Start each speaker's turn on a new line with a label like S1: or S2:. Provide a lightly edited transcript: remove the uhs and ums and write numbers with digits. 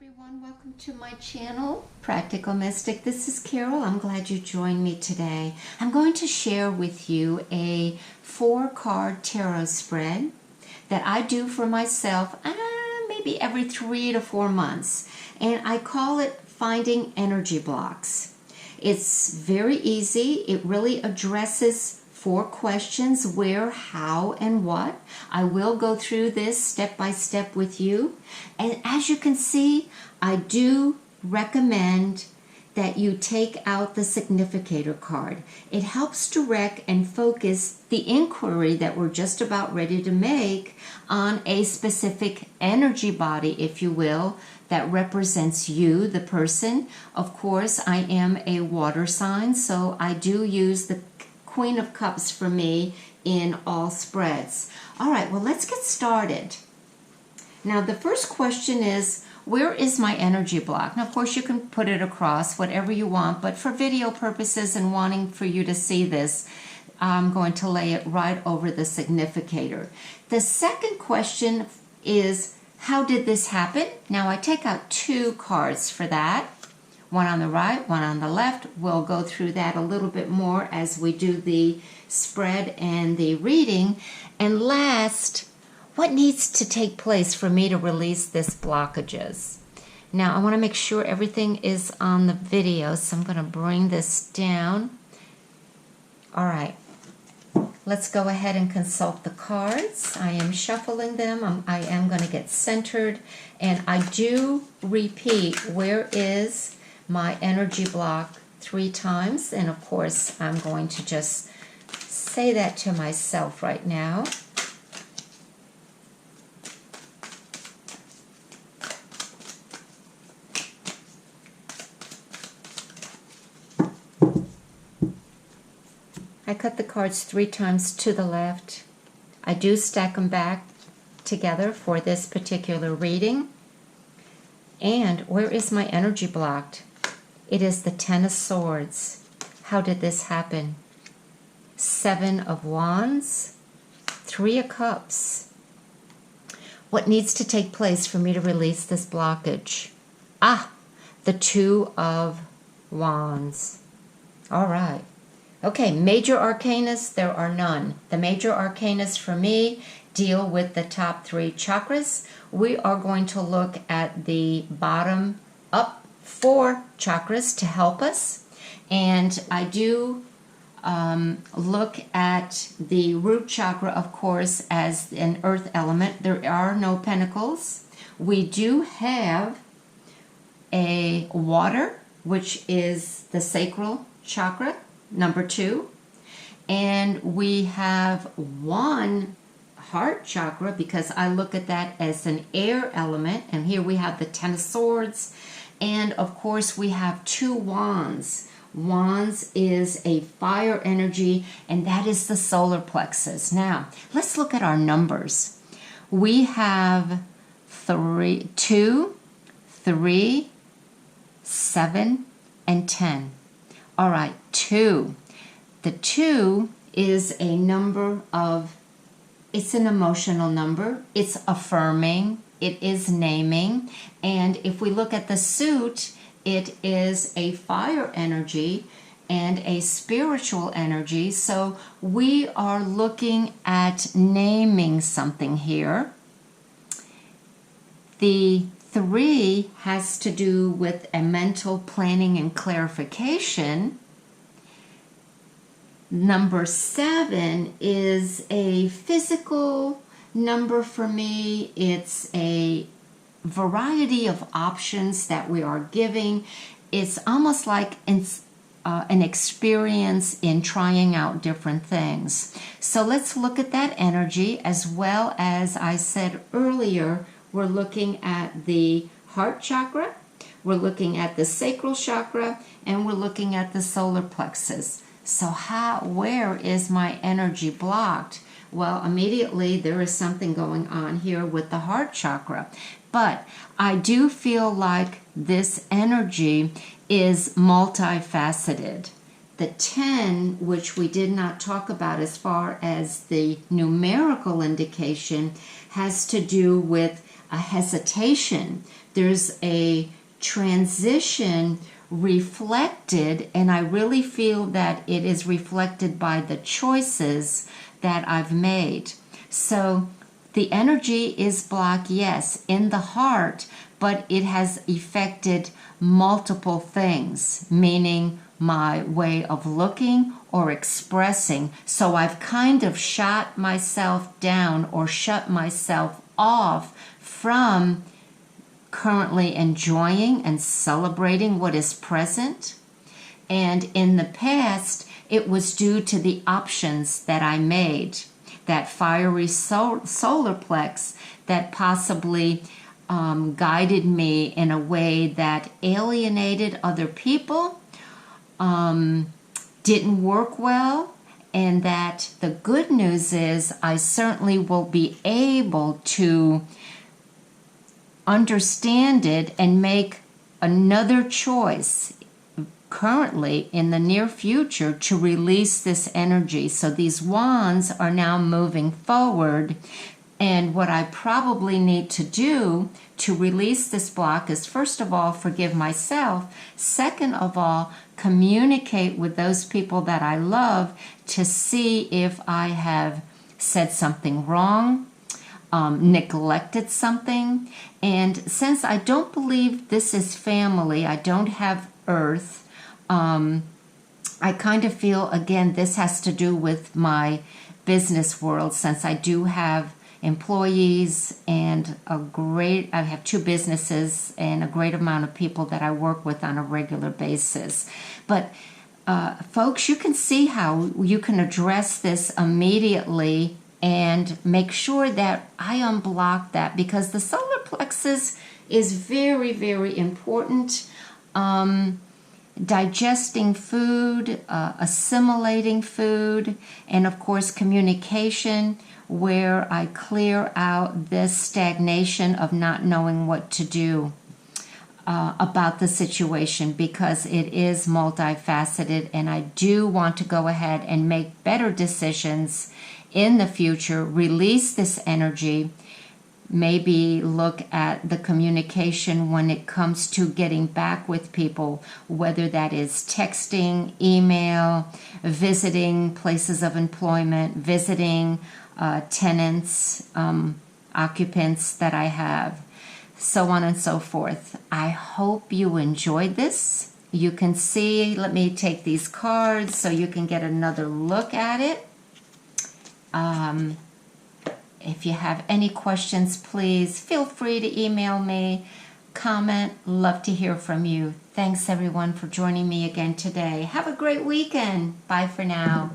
S1: everyone, welcome to my channel, Practical Mystic. This is Carol. I'm glad you joined me today. I'm going to share with you a 4-card tarot spread that I do for myself maybe every 3 to 4 months. And I call it Finding Energy Blocks. It's very easy. It really addresses 4 questions: where, how, and what. I will go through this step by step with you. And as you can see, I do recommend that you take out the significator card. It helps direct and focus the inquiry that we're just about ready to make on a specific energy body, if you will, that represents you, the person. Of course, I am a water sign, so I do use the Queen of Cups for me in all spreads. All right, well, let's get started. Now, the first question is, where is my energy block? Now, of course, you can put it across, whatever you want, but for video purposes and wanting for you to see this, I'm going to lay it right over the significator. The second question is, how did this happen? Now, I take out 2 cards for that. One on the right, one on the left. We'll go through that a little bit more as we do the spread and the reading. And last, what needs to take place for me to release this blockages? Now, I want to make sure everything is on the video, so I'm going to bring this down. All right. Let's go ahead and consult the cards. I am shuffling them. I am going to get centered. And I do repeat, where is my energy block 3 times, and of course I'm going to just say that to myself right now. I cut the cards 3 times to the left. I do stack them back together for this particular reading. And where is my energy blocked? It is the 10 of Swords. How did this happen? 7 of Wands, 3 of Cups. What needs to take place for me to release this blockage? The 2 of Wands. All right. Okay, major arcanas, there are none. The major arcanas for me deal with the top 3 chakras. We are going to look at the bottom up 4 chakras to help us. And I do look at the root chakra, of course, as an earth element. There are no pentacles. We do have a water, which is the sacral chakra, number 2. And we have 1 heart chakra, because I look at that as an air element. And here we have the 10 of Swords. And of course we have 2 wands. Wands is a fire energy, and that is the solar plexus. Now, let's look at our numbers. We have 2, 3, 7, and 10. All right, 2. The 2 is a number of, it's an emotional number. It's affirming. It is naming. And if we look at the suit, it is a fire energy and a spiritual energy. So we are looking at naming something here. The 3 has to do with a mental planning and clarification. Number 7 is a physical number for me. It's a variety of options that we are giving. It's almost like an experience in trying out different things. So let's look at that energy, as well as I said earlier, we're looking at the heart chakra, we're looking at the sacral chakra, and we're looking at the solar plexus. So where is my energy blocked? Well, immediately there is something going on here with the heart chakra. But I do feel like this energy is multifaceted. The 10, which we did not talk about as far as the numerical indication, has to do with a hesitation. There's a transition reflected, and I really feel that it is reflected by the choices that I've made. So the energy is blocked, yes, in the heart, but it has affected multiple things, meaning my way of looking or expressing. So I've kind of shot myself down or shut myself off from currently enjoying and celebrating what is present. And in the past, it was due to the options that I made, that fiery solar plex that possibly guided me in a way that alienated other people, didn't work well, and that the good news is I certainly will be able to understand it and make another choice currently in the near future to release this energy. So these wands are now moving forward, and what I probably need to do to release this block is, first of all, forgive myself. Second of all, communicate with those people that I love to see if I have said something wrong, neglected something. And since I don't believe this is family, I don't have earth, I kind of feel, again, this has to do with my business world, since I do have employees and I have 2 businesses and a great amount of people that I work with on a regular basis. But folks, you can see how you can address this immediately and make sure that I unblock that, because the solar plexus is very, very important. Digesting food, assimilating food, and of course communication, where I clear out this stagnation of not knowing what to do about the situation, because it is multifaceted, and I do want to go ahead and make better decisions in the future, release this energy, maybe look at the communication when it comes to getting back with people, whether that is texting, email, visiting places of employment, visiting tenants, occupants that I have, so on and so forth. I hope you enjoyed this. You can see, let me take these cards so you can get another look at it. If you have any questions, please feel free to email me, comment. Love to hear from you. Thanks everyone for joining me again today. Have a great weekend. Bye for now.